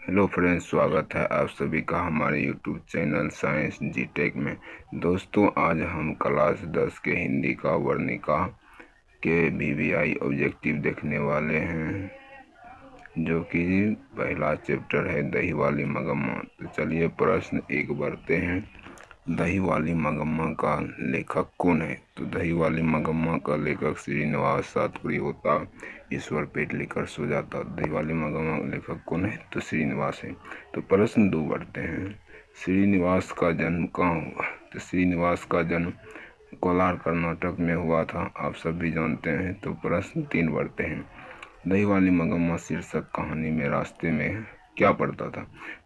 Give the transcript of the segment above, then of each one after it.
Hello friends, स्वागत है आप सभी का हमारे यूट्यूब चैनल साइंस जी टेक में। दोस्तों, आज हम क्लास 10 के हिंदी का वर्णिका के वीवीआई ऑब्जेक्टिव देखने वाले हैं, जो कि पहला चैप्टर है दही वाली मगम्मा। तो चलिए प्रश्न 1 बढ़ते हैं। दही वाली मगम्मा का लेखक कौन है? तो दही वाली मगम्मा का लेखक श्रीनिवास सातपुरी होता। ईश्वर पेट लेकर सो जाता। दही वाली मगम्मा का लेखक कौन है? तो श्रीनिवास है। तो प्रश्न 2 बढ़ते हैं। श्रीनिवास का जन्म कहाँ हुआ? तो श्रीनिवास का जन्म कोलार कर्नाटक में हुआ था, आप सभी जानते हैं। तो प्रश्न 3 बढ़ते हैं। दही वाली मगम्मा शीर्षक कहानी में रास्ते में क्या पड़ता था?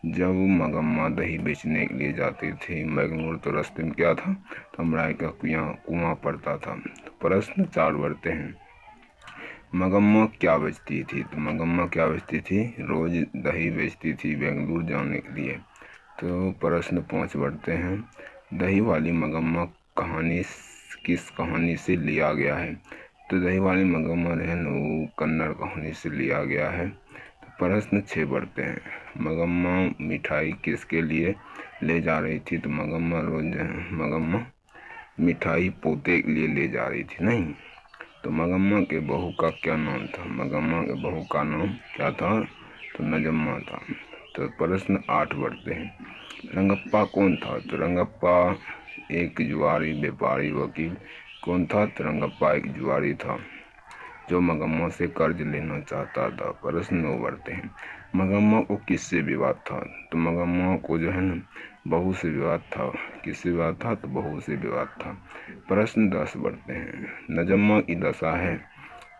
जब मगम्मा दही बेचने के लिए जाती थी मैगनूर, तो रास्ते में क्या था? तो अमराई का कुआं पड़ता था। तो प्रश्न 4 बढ़ते हैं। मगम्मा क्या बेचती थी? तो मगम्मा क्या बेचती थी? रोज दही बेचती थी बेंगलुरु जाने के लिए। तो प्रश्न 5 बढ़ते हैं। दही वाली मगम्मा कहानी किस कहानी से लिया गया है? तो दही वाली मगम्मा वो कन्नड़ कहानी से लिया गया है। तो प्रश्न 6 बढ़ते हैं। मगम्मा मिठाई किसके लिए ले जा रही थी? तो मगम्मा मिठाई पोते के लिए ले जा रही थी, नहीं। तो मगम्मा के बहू का क्या नाम था? मगम्मा के बहू का नाम क्या था? तो नजम्मा था। तो प्रश्न 8 बढ़ते हैं। रंगप्पा कौन था? तो रंगप्पा एक जुआरी व्यापारी वकील कौन था? तो रंगप्पा एक जुआरी था जो मगम्मा से कर्ज लेना चाहता था। प्रश्न 9 बढ़ते हैं। मगम्मा को किससे विवाद था? तो मगम्मा को जो है ना बहू से विवाद था। किससे विवाद था? तो बहू से विवाद था। प्रश्न 10 बढ़ते हैं। नजम्मा की दशा है।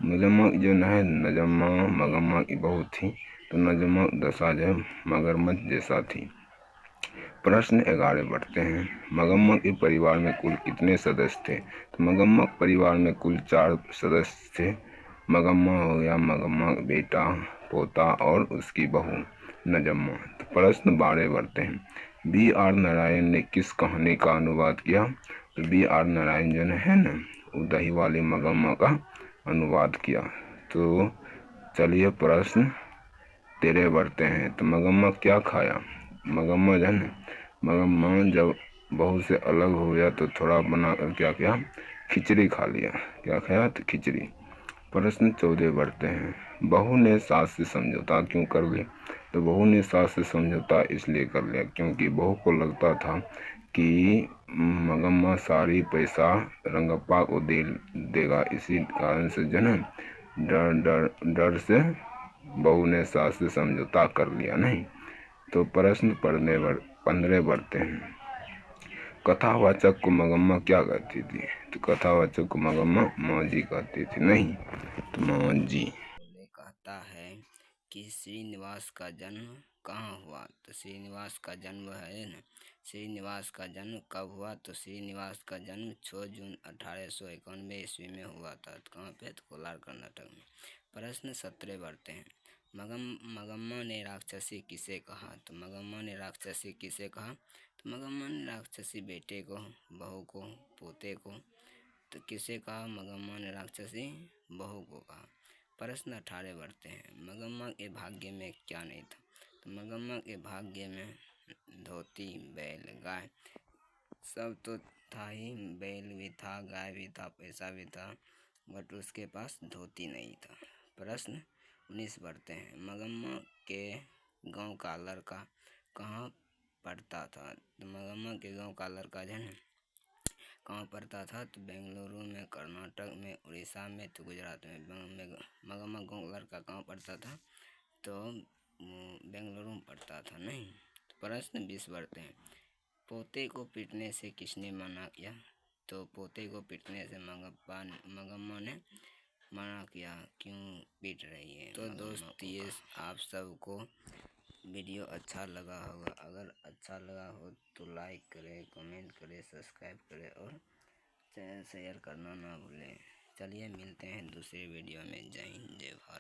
नजम्मा की जो है नजम्मा मगम्मा की बहू थी, तो नजम्मा की दशा जो मगरमच्छ जैसा थी। प्रश्न 11 बढ़ते हैं। मगम्मा के परिवार में कुल कितने सदस्य थे? तो मगम्मा परिवार में कुल 4 सदस्य थे। मगम्मा हो गया, मगम्मा का बेटा, पोता और उसकी बहू नजम्मा। तो प्रश्न 12 बढ़ते हैं। B.R. नारायण ने किस कहानी का अनुवाद किया? तो B.R. नारायण जो है ना वो दही वाली मगम्मा का अनुवाद किया। तो चलिए प्रश्न 13 बढ़ते हैं। तो मगम्मा क्या खाया? मगम्मा जो है मगम्मा जब बहू से अलग हो गया तो थोड़ा बना कर क्या किया? खिचड़ी खा लिया। क्या खाया? तो खिचड़ी। प्रश्न 14 बढ़ते हैं। बहू ने सास से समझौता क्यों कर लिया? तो बहू ने सास से समझौता इसलिए कर लिया क्योंकि बहू को लगता था कि मगम्मा सारी पैसा रंगप्पा को देगा। इसी कारण से जो है डर डर डर से बहू ने सास से समझौता कर लिया, नहीं। तो प्रश्न 15 बढ़ते हैं। कथावाचक को मगम्मा क्या कहती थी? तो कथावाचक को मगम्मा माँ जी कहती थी, नहीं। तो माँ जी। कहता है कि श्रीनिवास का जन्म कहाँ हुआ? तो श्रीनिवास का जन्म है ना, श्रीनिवास का जन्म कब हुआ? तो श्रीनिवास का जन्म 6 जून 1891 ईस्वी में हुआ था। तो कहाँ पे? तो कोलार कर्नाटक में। प्रश्न 17 बढ़ते हैं। मगम्मा ने राक्षसी किसे कहा? तो मगम्मा ने राक्षसी किसे कहा? तो मगम्मा ने राक्षसी बेटे को, बहू को, पोते को। तो किसे कहा? मगम्मा ने राक्षसी बहू को कहा। प्रश्न 18 बढ़ते हैं। मगम्मा के भाग्य में क्या नहीं था? तो मगम्मा के भाग्य में धोती, बैल, गाय सब तो था ही। बैल भी था, गाय भी था, पैसा भी था, बट उसके पास धोती नहीं था। प्रश्न 19 बढ़ते हैं। मगम्मा के गांव का लड़का कहाँ पढ़ता था? तो मगम्मा के गांव का लड़का जो है कहाँ पढ़ता था? तो बेंगलुरु में, कर्नाटक में, उड़ीसा में, तो गुजरात में। मगम्मा गाँव लड़का कहाँ पढ़ता था? तो बेंगलुरु में पढ़ता था, नहीं। तो प्रश्न 20 बढ़ते हैं। पोते को पीटने से किसने मना किया? तो पोते को पीटने से मगम्मा ने मना किया। क्यों पीट रही है? तो दोस्त, ये आप सबको वीडियो अच्छा लगा होगा। अगर अच्छा लगा हो तो लाइक करें, कमेंट करें, सब्सक्राइब करें और चैनल शेयर करना ना भूलें। चलिए मिलते हैं दूसरे वीडियो में। जय हिंद, जय भारत।